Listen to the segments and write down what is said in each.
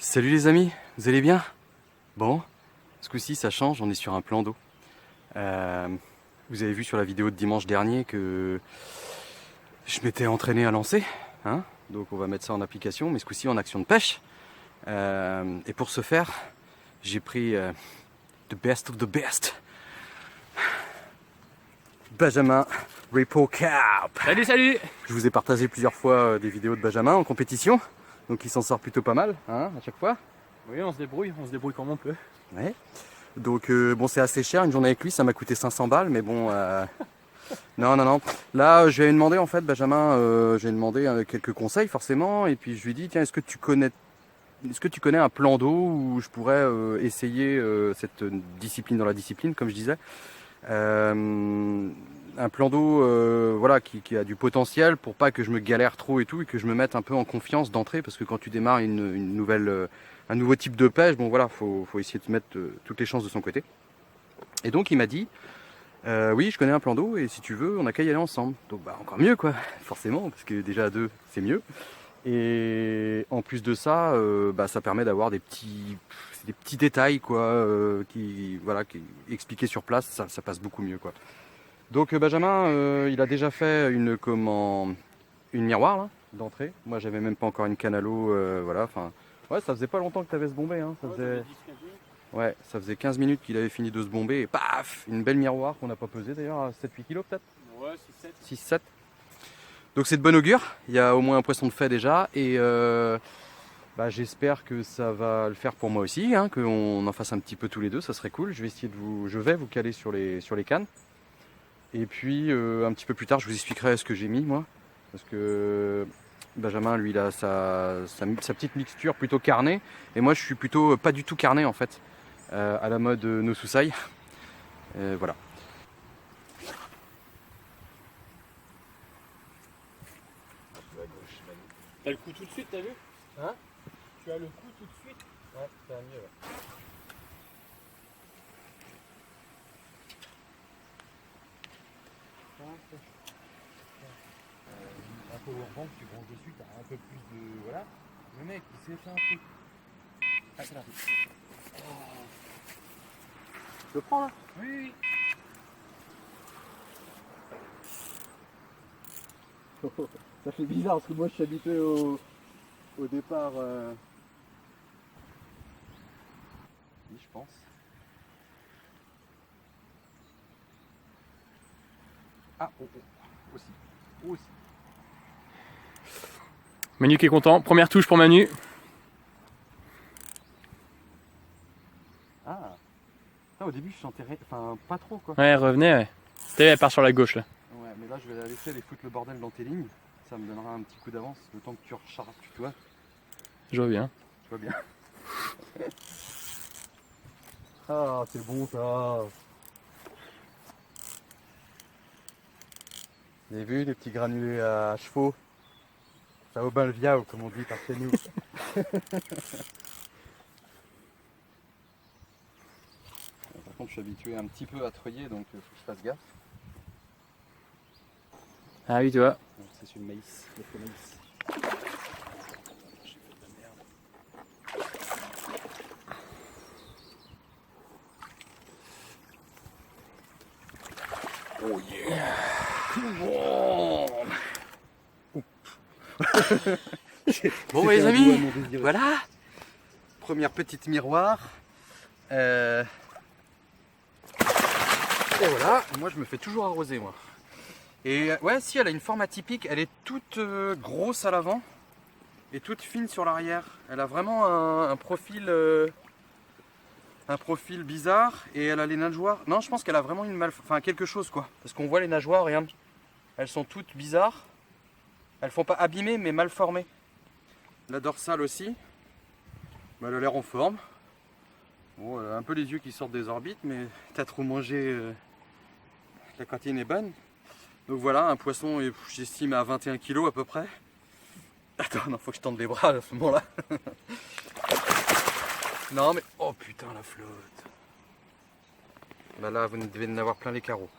Salut les amis, vous allez bien? Bon, ce coup-ci ça change, on est sur un plan d'eau. Vous avez vu sur la vidéo de dimanche dernier que je m'étais entraîné à lancer, hein? Donc on va mettre ça en application, mais ce coup-ci en action de pêche. Et pour ce faire, j'ai pris the best of the best. Benjamin Repo Carp. Salut, salut! Je vous ai partagé plusieurs fois des vidéos de Benjamin en compétition, donc il s'en sort plutôt pas mal, hein, à chaque fois. Oui, on se débrouille comme on peut. Ouais. Donc bon, c'est assez cher, une journée avec lui ça m'a coûté 500 balles, mais bon, non. Là je lui ai demandé en fait, Benjamin, j'ai demandé quelques conseils forcément, et puis je lui ai dit tiens, est-ce que tu connais un plan d'eau où je pourrais essayer cette discipline dans la discipline, comme je disais. Un plan d'eau voilà, qui a du potentiel pour pas que je me galère trop et tout, et que je me mette un peu en confiance d'entrée, parce que quand tu démarres une nouvelle, un nouveau type de pêche, bon voilà, faut essayer de mettre toutes les chances de son côté. Et donc il m'a dit oui, je connais un plan d'eau et si tu veux on a qu'à y aller ensemble. Donc bah encore mieux quoi, forcément, parce que déjà à deux c'est mieux. Et en plus de ça, bah, ça permet d'avoir des petits détails quoi, qui expliqués sur place, ça passe beaucoup mieux quoi. Donc Benjamin, il a déjà fait une miroir là, d'entrée. Moi j'avais même pas encore une canne à l'eau, voilà. Enfin, ouais, ça faisait pas longtemps que tu avais se bombé, hein. Ça faisait 15 minutes qu'il avait fini de se bomber et paf, une belle miroir qu'on n'a pas pesée d'ailleurs, à 7-8 kilos peut-être. Ouais, 6-7. 6-7. Donc c'est de bon augure, il y a au moins un poisson de fait déjà, et bah, j'espère que ça va le faire pour moi aussi, hein, qu'on en fasse un petit peu tous les deux, ça serait cool. Je vais vous caler sur les cannes. Et puis un petit peu plus tard je vous expliquerai ce que j'ai mis moi, parce que Benjamin lui il a sa petite mixture plutôt carnée, et moi je suis plutôt pas du tout carné en fait, à la mode no susai. Voilà. T'as le coup tout de suite, t'as vu? Hein? Tu as le coup tout de suite? Ouais, ça va mieux. Ouais. Un peu urgent que tu branches dessus, t'as un peu plus de. Voilà. Le mec, il s'est fait un truc. Ah, c'est là. Je le prends là? Oui. Ça fait bizarre parce que moi je suis habitué au départ. Oui, je pense. Ah, aussi. Manu qui est content. Première touche pour Manu. Ah. Au début je sentais enfin pas trop quoi. Ouais, revenez, ouais. T'as vu, elle part sur la gauche là. Ouais, mais là je vais la laisser aller foutre le bordel dans tes lignes. Ça me donnera un petit coup d'avance le temps que tu recharges, tu vois. Je vois bien. Je vois bien. Ah, c'est bon ça. Vous avez vu les petits granulés à chevaux? Ça vaut bien le viao comme on dit par chez nous. Par contre je suis habitué un petit peu à treuiller, donc il faut que je fasse gaffe. Ah oui, tu vois. C'est sur le maïs, le maïs. J'ai fait de la merde. Oh yeah! Bon les amis, voilà, première petite miroir. Et voilà, moi je me fais toujours arroser moi. Et ouais, si elle a une forme atypique, elle est toute grosse à l'avant et toute fine sur l'arrière. Elle a vraiment un profil bizarre, et elle a les nageoires. Non, je pense qu'elle a vraiment quelque chose quoi. Parce qu'on voit les nageoires, regarde, elles sont toutes bizarres. Elles font pas abîmées mais mal formées. La dorsale aussi, bah, elle a l'air en forme. Bon, elle a un peu les yeux qui sortent des orbites, mais t'as trop mangé. La cantine est bonne. Donc voilà, un poisson, j'estime à 21 kg à peu près. Attends, non, faut que je tende les bras à ce moment-là. Non mais, oh putain la flotte. Bah là, vous devez en avoir plein les carreaux.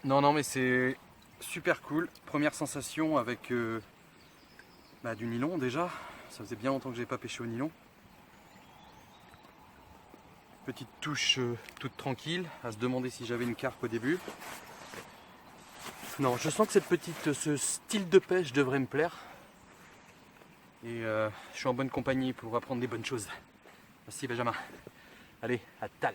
Non mais c'est super cool. Première sensation avec Du nylon déjà, ça faisait bien longtemps que j'avais pas pêché au nylon. Petite touche toute tranquille, à se demander si j'avais une carpe au début. Non, je sens que ce style de pêche devrait me plaire. Et je suis en bonne compagnie pour apprendre des bonnes choses. Merci Benjamin. Allez, à tal.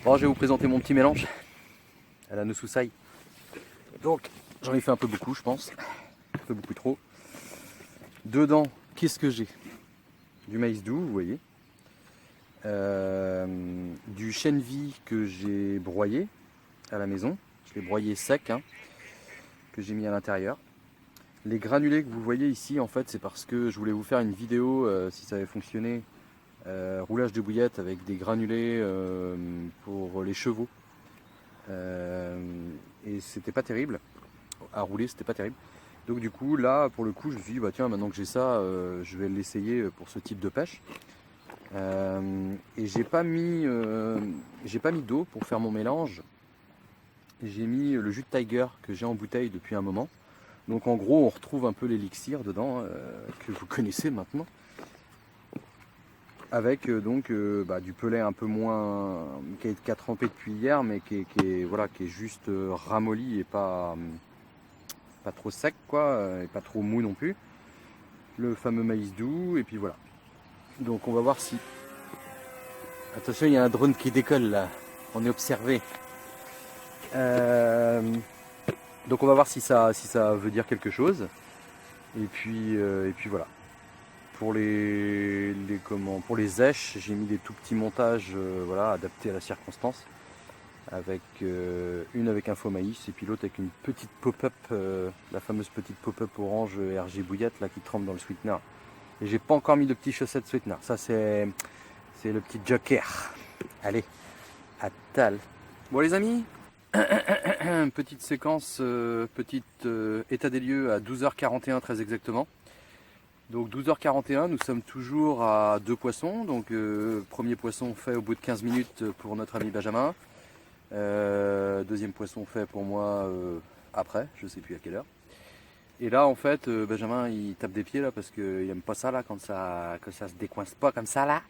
Bon, je vais vous présenter mon petit mélange à la Nosusai. Donc, j'en ai fait un peu beaucoup, je pense. Un peu beaucoup trop. Dedans, qu'est-ce que j'ai? Du maïs doux, vous voyez. Du chêne vie que j'ai broyé à la maison. Je l'ai broyé sec, hein, que j'ai mis à l'intérieur. Les granulés que vous voyez ici, en fait, c'est parce que je voulais vous faire une vidéo, si ça avait fonctionné, roulage de bouillette avec des granulés pour les chevaux. Et c'était pas terrible. À rouler, c'était pas terrible. Donc du coup, là, pour le coup, je me suis dit, bah tiens, maintenant que j'ai ça, je vais l'essayer pour ce type de pêche. Et j'ai pas mis d'eau pour faire mon mélange. J'ai mis le jus de Tiger que j'ai en bouteille depuis un moment. Donc en gros, on retrouve un peu l'élixir dedans, que vous connaissez maintenant. Avec du pellet un peu moins, qui a trempé depuis hier, mais qui est juste ramolli et pas trop sec, quoi, et pas trop mou non plus. Le fameux maïs doux, et puis voilà. Donc on va voir si... Attention, il y a un drone qui décolle là, on est observé. Donc on va voir si ça veut dire quelque chose. Et puis voilà. Pour les zèches, j'ai mis des tout petits montages adaptés à la circonstance. Avec une avec un faux maïs et puis l'autre avec une petite pop-up, la fameuse petite pop-up orange RG bouillette là qui trempe dans le sweetener. Et j'ai pas encore mis de petits chaussettes sweetener. Ça c'est le petit joker. Allez, à tal. Bon les amis, petite séquence, état des lieux à 12h41 très exactement. Donc 12h41, nous sommes toujours à 2 poissons. Donc premier poisson fait au bout de 15 minutes pour notre ami Benjamin. Deuxième poisson fait pour moi après, je sais plus à quelle heure. Et là en fait Benjamin il tape des pieds là parce qu'il aime pas ça là quand ça se décoince pas comme ça là.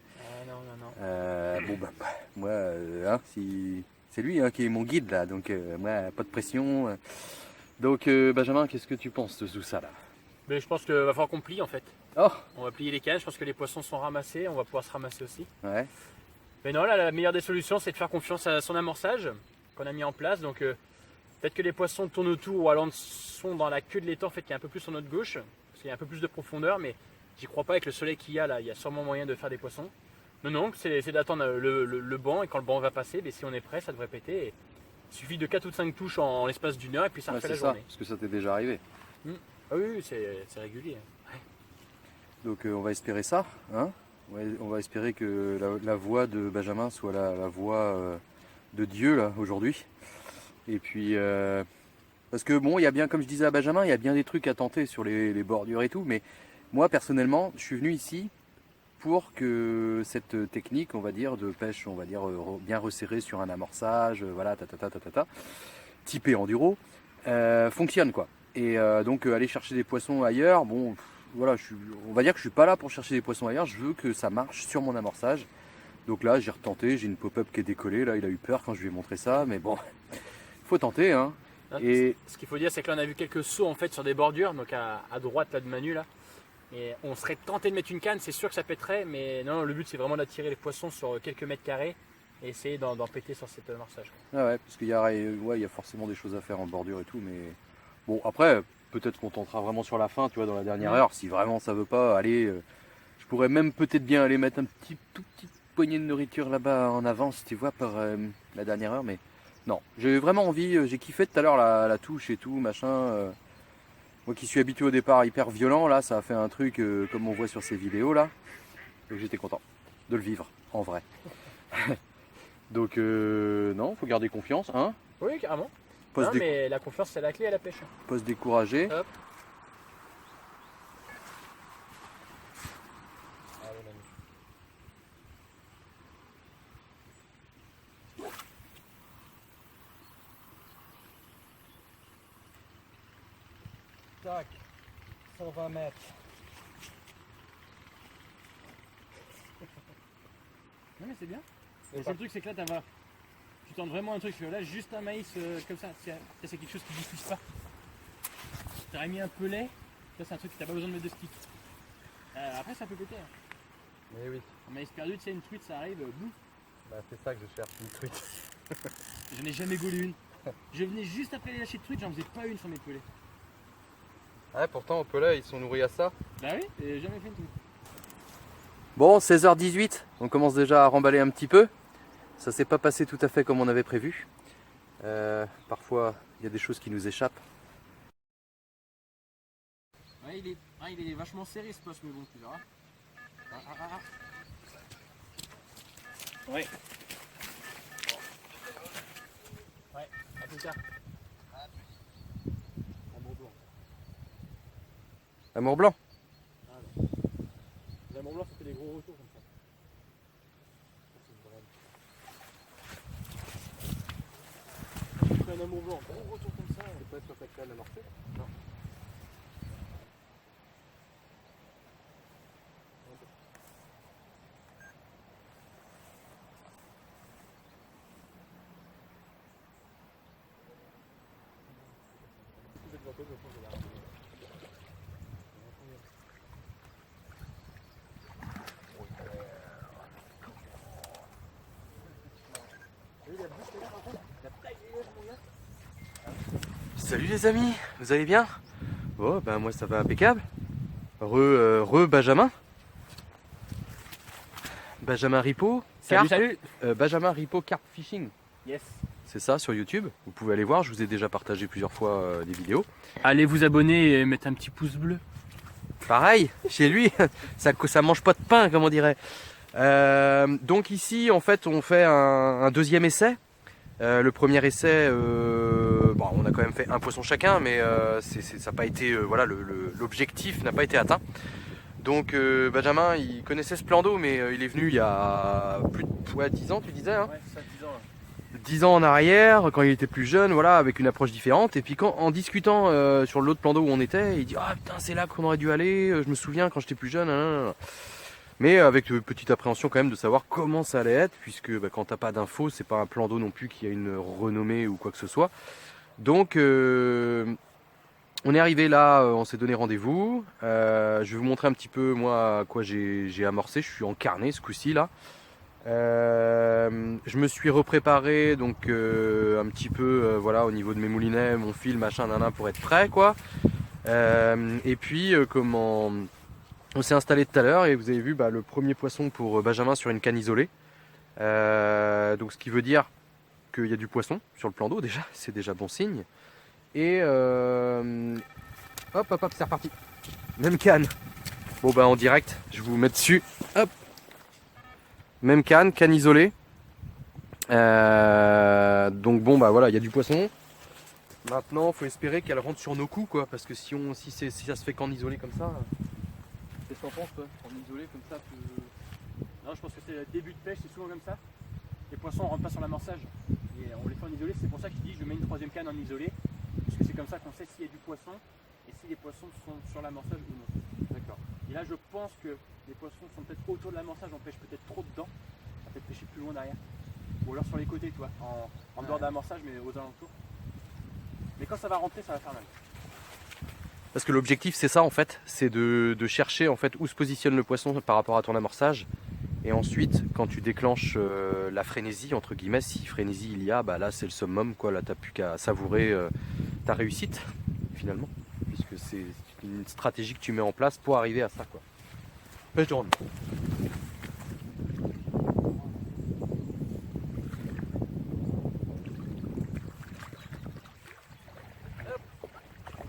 Non. Moi c'est lui hein, qui est mon guide là, donc moi pas de pression. Donc Benjamin, qu'est-ce que tu penses de tout ça là? Mais je pense qu'il va falloir qu'on plie en fait. Oh On va plier les cannes, je pense que les poissons sont ramassés, on va pouvoir se ramasser aussi. ouais. Mais non, là la meilleure des solutions c'est de faire confiance à son amorçage qu'on a mis en place. Donc peut-être que les poissons tournent autour ou alors sont dans la queue de l'étang en fait, qui est un peu plus sur notre gauche, parce qu'il y a un peu plus de profondeur, mais j'y crois pas avec le soleil qu'il y a là, il y a sûrement moyen de faire des poissons. Non, c'est d'attendre le banc et quand le banc va passer, si on est prêt, ça devrait péter. Et il suffit de 4 ou 5 touches en l'espace d'une heure et puis ça refait la journée. Parce que ça t'est déjà arrivé. Ah oui, c'est régulier. Ouais. Donc on va espérer ça, hein. On va espérer que la voix de Benjamin soit la voix de Dieu là aujourd'hui. Et puis parce que bon, il y a bien, comme je disais à Benjamin, il y a bien des trucs à tenter sur les bordures et tout, mais moi personnellement, je suis venu ici pour que cette technique, on va dire, de pêche, on va dire bien resserrée sur un amorçage, typé enduro, fonctionne quoi. Et donc aller chercher des poissons ailleurs, bon, voilà, on va dire que je suis pas là pour chercher des poissons ailleurs, je veux que ça marche sur mon amorçage. Donc là, j'ai retenté, j'ai une pop-up qui est décollée, là, il a eu peur quand je lui ai montré ça, mais bon, faut tenter, hein. Et ce qu'il faut dire, c'est que là, on a vu quelques sauts en fait sur des bordures, donc à droite là de Manu là. Et on serait tenté de mettre une canne, c'est sûr que ça pèterait, mais non, le but c'est vraiment d'attirer les poissons sur quelques mètres carrés et essayer d'en péter sur cet amorçage. Ah ouais, parce qu'il y a forcément des choses à faire en bordure et tout, mais bon, après, peut-être qu'on tentera vraiment sur la fin, tu vois, dans la dernière heure, si vraiment ça veut pas, aller, je pourrais même peut-être bien aller mettre un tout petit poignée de nourriture là-bas en avance, tu vois, par la dernière heure, mais non, j'ai vraiment envie, j'ai kiffé tout à l'heure la touche et tout, machin. Moi qui suis habitué au départ hyper violent, là, ça a fait un truc comme on voit sur ces vidéos là, donc j'étais content de le vivre, en vrai. Donc non, faut garder confiance, hein. Oui, carrément. Mais la confiance c'est la clé à la pêche. Pas se décourager. Hop. tac, 120 mètres. Non mais c'est bien. Le seul truc c'est que là tu tentes vraiment un truc, là juste un maïs comme ça, c'est quelque chose qui ne diffuse pas. T'aurais mis un pelet, ça c'est un truc que t'as pas besoin de mettre de stick. Après ça peut péter. Hein. Mais oui. Un maïs perdu, tu sais, une truite ça arrive, boum. Bah, c'est ça que je cherche, une truite. J'en ai jamais gaulé une. Je venais juste après les lâchers de truite, j'en faisais pas une sur mes pelets. Ouais, pourtant au pellet ils sont nourris à ça. Bah oui, et jamais fait une truite. Bon, 16h18, on commence déjà à remballer un petit peu. Ça s'est pas passé tout à fait comme on avait prévu. Parfois, il y a des choses qui nous échappent. Ouais, il est vachement serré ce poste, mais bon, tu verras. Ouais. Ouais, à plus tard. Amour blanc. Amour blanc. Les amours blancs, ça fait des gros retours comme ça. Un amour blanc, gros retour comme ça. C'est pas sur ta canne amorcée? Non. Salut les amis, vous allez bien? Bon, ben moi ça va impeccable. Benjamin. Benjamin Ripo. Salut. Benjamin Ripo Carp Fishing. Yes. C'est ça sur YouTube. Vous pouvez aller voir, je vous ai déjà partagé plusieurs fois des vidéos. Allez vous abonner et mettre un petit pouce bleu. Pareil, chez lui, ça mange pas de pain, comme on dirait. Donc ici, en fait, on fait un deuxième essai. Le premier essai, bon, on a quand même fait un poisson chacun, mais ça n'a pas été, voilà, l'objectif n'a pas été atteint. Donc Benjamin, il connaissait ce plan d'eau, mais il est venu il y a plus de 10 ans, tu disais, hein? Ouais, ça, 10 ans. 10 ans en arrière, quand il était plus jeune, voilà, avec une approche différente. Et puis en discutant sur l'autre plan d'eau où on était, il dit ah putain c'est là qu'on aurait dû aller. Je me souviens quand j'étais plus jeune. Mais avec petite appréhension quand même de savoir comment ça allait être, puisque bah, quand t'as pas d'infos, c'est pas un plan d'eau non plus qui a une renommée ou quoi que ce soit. Donc on est arrivé là, on s'est donné rendez-vous. Je vais vous montrer un petit peu moi à quoi j'ai amorcé. Je suis en carnet ce coup-ci là. Je me suis repréparé donc un petit peu voilà au niveau de mes moulinets, mon fil, machin, nanan pour être prêt quoi. Et puis comment on s'est installé tout à l'heure et vous avez vu bah, le premier poisson pour Benjamin sur une canne isolée. Donc ce qui veut dire qu'il y a du poisson sur le plan d'eau déjà, c'est déjà bon signe. Et hop, c'est reparti. Même canne. Bon bah en direct, je vous mets dessus. Hop. Même canne isolée. Donc bon bah voilà, il y a du poisson. Maintenant, faut espérer qu'elle rentre sur nos coups quoi, parce que si ça se fait qu'en isolé comme ça, qu'est-ce que t'en penses toi? En isolé comme ça, Non, je pense que c'est le début de pêche, c'est souvent comme ça. Les poissons ne rentrent pas sur l'amorçage. Et on les fait en isolé, c'est pour ça que je dis je mets une troisième canne en isolé. Parce que c'est comme ça qu'on sait s'il y a du poisson et si les poissons sont sur l'amorçage ou non. d'accord. Et là je pense que les poissons sont peut-être autour de l'amorçage, on pêche peut-être trop dedans. On va peut-être pêcher plus loin derrière. Ou alors sur les côtés, toi, en dehors de l'amorçage mais aux alentours. Mais quand ça va rentrer, ça va faire mal. Parce que l'objectif c'est ça en fait, c'est de chercher en fait où se positionne le poisson par rapport à ton amorçage. Et ensuite, quand tu déclenches la frénésie, entre guillemets, si frénésie il y a, bah là c'est le summum, quoi. Là t'as plus qu'à savourer ta réussite, finalement. Puisque c'est une stratégie que tu mets en place pour arriver à ça, quoi. Je tourne.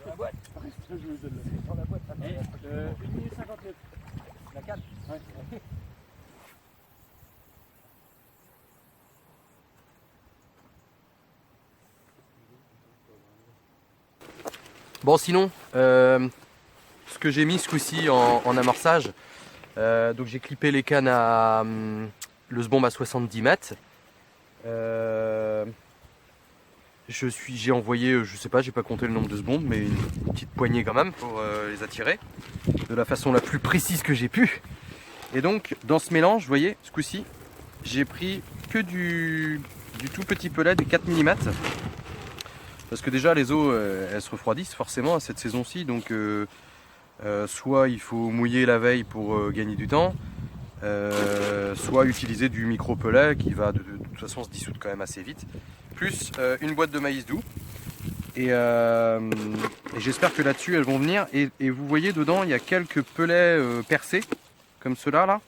La boîte. Je vous donne là. Dans la boîte. 1 minute 59. La canne. Ouais. Bon sinon, ce que j'ai mis ce coup-ci en amorçage, donc j'ai clippé les cannes à le sbombe à 70 mètres. J'ai envoyé, je sais pas, j'ai pas compté le nombre de secondes, mais une petite poignée quand même pour les attirer de la façon la plus précise que j'ai pu. Et donc dans ce mélange, vous voyez, ce coup-ci, j'ai pris que du tout petit pelet, du 4 mm. Parce que déjà les eaux, elles se refroidissent forcément à cette saison-ci, donc soit il faut mouiller la veille pour gagner du temps, soit utiliser du micro-pelet qui va de toute façon se dissoudre quand même assez vite, plus une boîte de maïs doux. Et j'espère que là-dessus elles vont venir. Et vous voyez dedans, il y a quelques pelets percés, comme ceux-là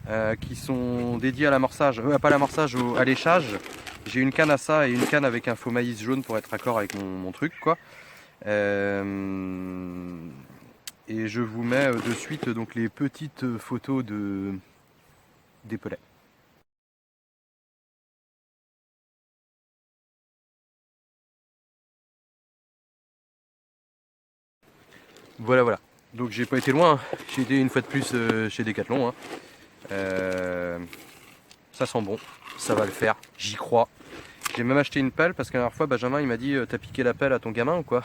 là, qui sont dédiés à l'amorçage, pas à l'amorçage, à l'échage. J'ai une canne à ça et une canne avec un faux maïs jaune pour être raccord avec mon truc, quoi. Et je vous mets de suite donc les petites photos des pelets. Voilà, voilà. Donc j'ai pas été loin, j'ai été une fois de plus chez Decathlon. Hein. Ça sent bon, ça va le faire, j'y crois. J'ai même acheté une pelle parce que la dernière fois Benjamin il m'a dit t'as piqué la pelle à ton gamin ou quoi?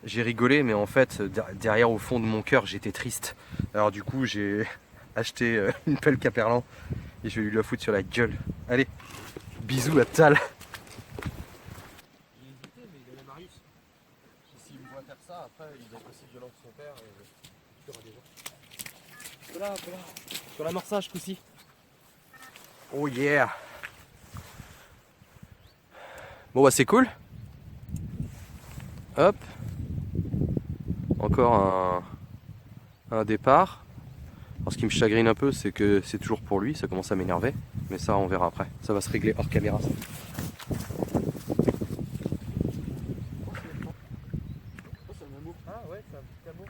J'ai rigolé, mais en fait derrière au fond de mon cœur j'étais triste. Alors du coup j'ai acheté une pelle Caperlan et je vais lui la foutre sur la gueule. Allez, bisous à Tal. Il hésitait, mais il avait Marius. S'il me voit faire ça, après il va être aussi violent que son père et il y aura des gens. Là, sur l'amorçage ce coup-ci. Oh yeah! Bon bah c'est cool. Hop. Encore un départ. Alors ce qui me chagrine un peu c'est que c'est toujours pour lui, ça commence à m'énerver. Mais ça on verra après. Ça va se régler hors caméra ça. Ah ouais, c'est un petit amour.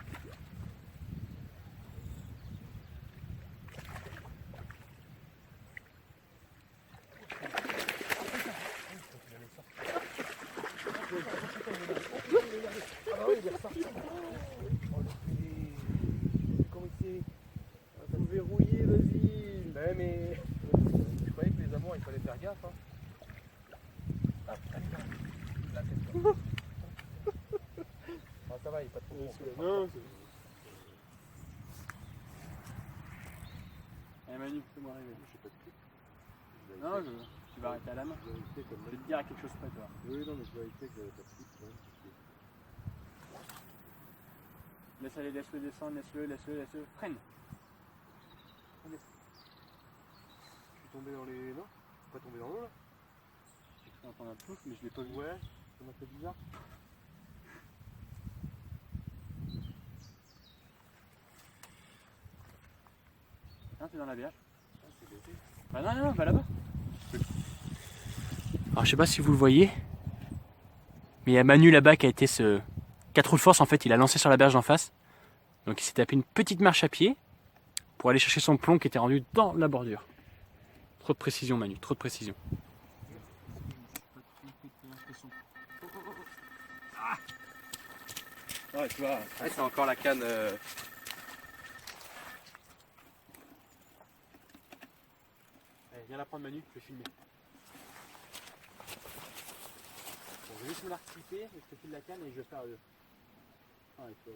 Ah oui, il est ressorti. Comment il s'est... Faut verrouiller, vas-y. Ouais, mais... Je croyais que les amours, il fallait faire gaffe. Hein. Ah, là, c'est ça. Ah, ça va, il est pas trop bon. Non, Allez Manu, fais-moi rêver. Je sais pas de clip. Non, tu vas arrêter à la main. Je vais te dire à quelque chose près toi. Oui, non, mais je vérifie que j'avais pas de clip. Laisse aller, laisse-le descendre, laisse-le. Freine. Je suis tombé dans les... Non, je suis pas tombé dans l'eau là. J'ai cru entendre un plouf, mais je l'ai pas vu. Ouais, ça m'a fait bizarre. Non, t'es dans la berge. Ah, c'est l'été. Bah non, va là-bas. Alors je sais pas si vous le voyez, mais il y a Manu là-bas qui a été ce 4 roues de force en fait, il a lancé sur la berge d'en face. Donc il s'est tapé une petite marche à pied pour aller chercher son plomb qui était rendu dans la bordure. Trop de précision Manu, trop de précision. Ouais, tu vois, C'est encore la canne. allez, viens la prendre Manu, je vais filmer. Bon, je vais juste me la rectiper, je te file la canne et je vais faire... Ah, ouais, tu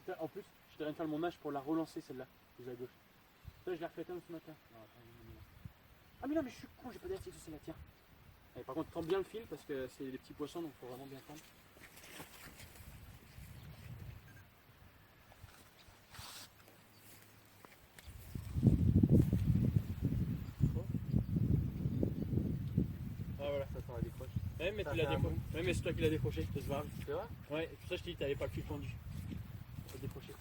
vois, en plus, je devrais faire le montage pour la relancer celle-là, plus à gauche. Ça, je l'ai refait ce matin. Non, ah mais non, mais je suis con, j'ai pas d'assiette, c'est la tienne. Allez, par contre, tends bien le fil parce que c'est des petits poissons, donc il faut vraiment bien tendre. Ah voilà, ça s'en décroche. Ouais, mais tu l'as décroché. Ouais, mais c'est toi qui l'as décroché, c'est grave. C'est vrai? Ouais, c'est pour ça que je t'ai dit, t'avais pas le fil tendu. Tu l'as décroché.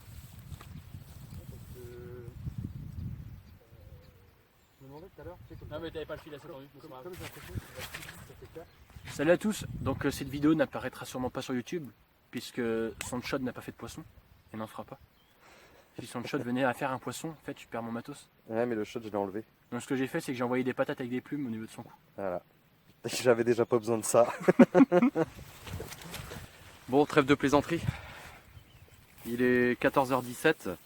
Je me demandais tout à l'heure, tu sais, comme Non, mais t'avais pas le fil assez tendu. j'ai l'impression que ça fait clair. Salut à tous, donc cette vidéo n'apparaîtra sûrement pas sur YouTube puisque Soundshot n'a pas fait de poisson et n'en fera pas. Si Soundshot venait à faire un poisson, en fait je perds mon matos. Ouais, mais le shot je l'ai enlevé. Donc ce que j'ai fait c'est que j'ai envoyé des patates avec des plumes au niveau de son cou. Voilà. J'avais déjà pas besoin de ça. Bon, trêve de plaisanterie. Il est 14h17.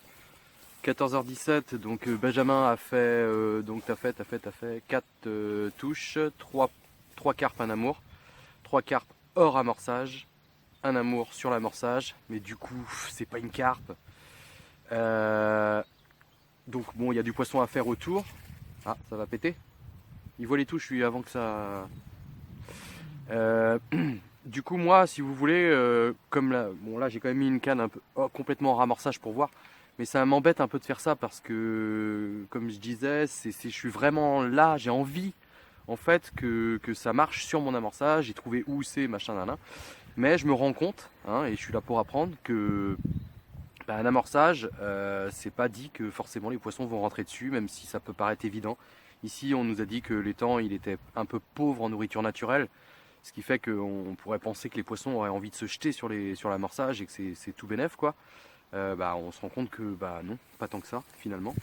14h17, donc Benjamin a fait, donc t'as fait 4 touches, 3 carpes, un amour, 3 carpes hors amorçage, un amour sur l'amorçage, mais du coup c'est pas une carpe. Donc bon, il y a du poisson à faire autour. Ah, ça va péter. Il voit les touches lui avant que ça... Du coup moi, si vous voulez, comme là, bon là j'ai quand même mis une canne un peu complètement en ramorçage pour voir. Mais ça m'embête un peu de faire ça parce que, comme je disais, je suis vraiment là, j'ai envie en fait que ça marche sur mon amorçage, j'ai trouvé où c'est, machin, nan. Mais je me rends compte, hein, et je suis là pour apprendre, que un amorçage, c'est pas dit que forcément les poissons vont rentrer dessus, même si ça peut paraître évident. Ici, on nous a dit que l'étang, il était un peu pauvre en nourriture naturelle, ce qui fait qu'on pourrait penser que les poissons auraient envie de se jeter sur l'amorçage et que c'est tout bénef, quoi. On se rend compte que non, pas tant que ça finalement.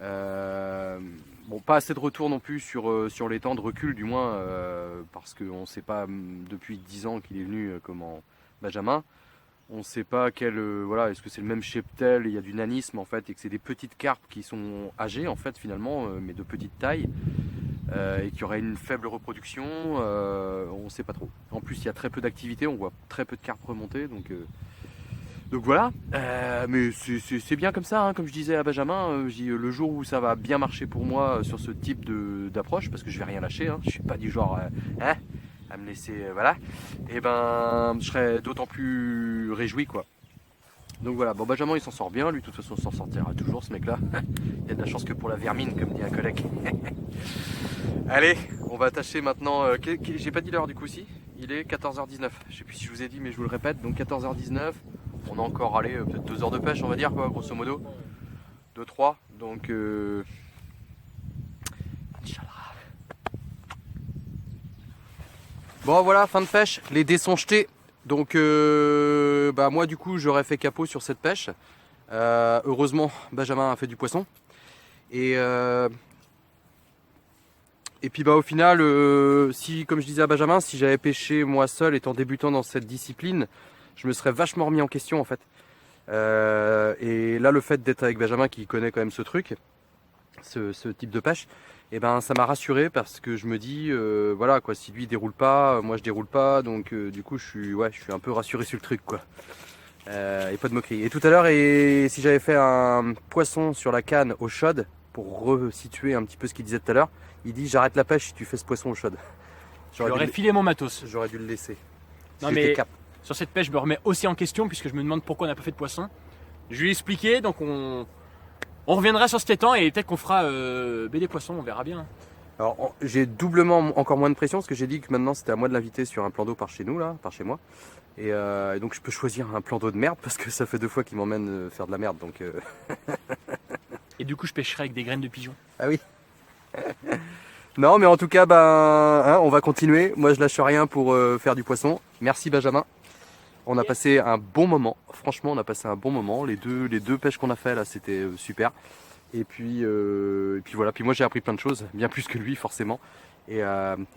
Bon, pas assez de retour non plus sur les temps de recul du moins, parce qu'on ne sait pas depuis 10 ans qu'il est venu comment Benjamin. On ne sait pas voilà, est-ce que c'est le même cheptel, il y a du nanisme en fait, et que c'est des petites carpes qui sont âgées en fait finalement, mais de petite taille, et qui auraient une faible reproduction, on ne sait pas trop. En plus il y a très peu d'activité, on voit très peu de carpes remonter, donc voilà, mais c'est bien comme ça, hein, comme je disais à Benjamin, le jour où ça va bien marcher pour moi sur ce type d'approche, parce que je vais rien lâcher, hein, je suis pas du genre à me laisser, voilà, et je serai d'autant plus réjoui, quoi. Donc voilà, bon, Benjamin il s'en sort bien, lui de toute façon il s'en sortira toujours, ce mec là. Il y a de la chance que pour la vermine, comme dit un collègue. Allez, on va attacher maintenant, j'ai pas dit l'heure du coup, si il est 14h19, je sais plus si je vous ai dit mais je vous le répète, donc 14h19. On a encore allé peut-être 2 heures de pêche, on va dire, quoi, grosso modo. 2-3. Donc, Inch'Allah. Bon, voilà, fin de pêche. Les dés sont jetés. Donc, moi, du coup, j'aurais fait capot sur cette pêche. Heureusement, Benjamin a fait du poisson. Et puis, au final, si, comme je disais à Benjamin, si j'avais pêché moi seul, étant débutant dans cette discipline, je me serais vachement remis en question en fait. Et là, le fait d'être avec Benjamin qui connaît quand même ce truc, ce type de pêche, ça m'a rassuré parce que je me dis, voilà quoi, si lui il déroule pas, moi je déroule pas, donc du coup je suis un peu rassuré sur le truc, quoi. Et pas de moquerie. Et tout à l'heure, si j'avais fait un poisson sur la canne eau chaude, pour resituer un petit peu ce qu'il disait tout à l'heure, il dit j'arrête la pêche si tu fais ce poisson eau chaude. J'aurais filé mon matos. J'aurais dû le laisser. Non mais sur cette pêche, je me remets aussi en question puisque je me demande pourquoi on n'a pas fait de poisson. Je lui ai expliqué, donc on reviendra sur cet étang et peut-être qu'on fera des poissons, on verra bien. Alors j'ai doublement encore moins de pression parce que j'ai dit que maintenant c'était à moi de l'inviter sur un plan d'eau par chez nous, là, par chez moi. Et donc je peux choisir un plan d'eau de merde parce que ça fait 2 fois qu'il m'emmène faire de la merde, donc... Et du coup je pêcherai avec des graines de pigeon. Ah oui. Non mais en tout cas on va continuer. Moi je lâche rien pour faire du poisson. Merci Benjamin. On a passé un bon moment. Franchement on a passé un bon moment. Les deux pêches qu'on a fait là c'était super. Et puis voilà. Puis moi j'ai appris plein de choses, bien plus que lui forcément. Et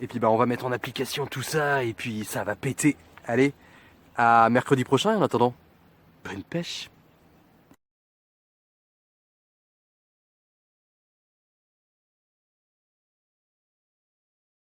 puis on va mettre en application tout ça et puis ça va péter. Allez, à mercredi prochain en attendant. Bonne pêche.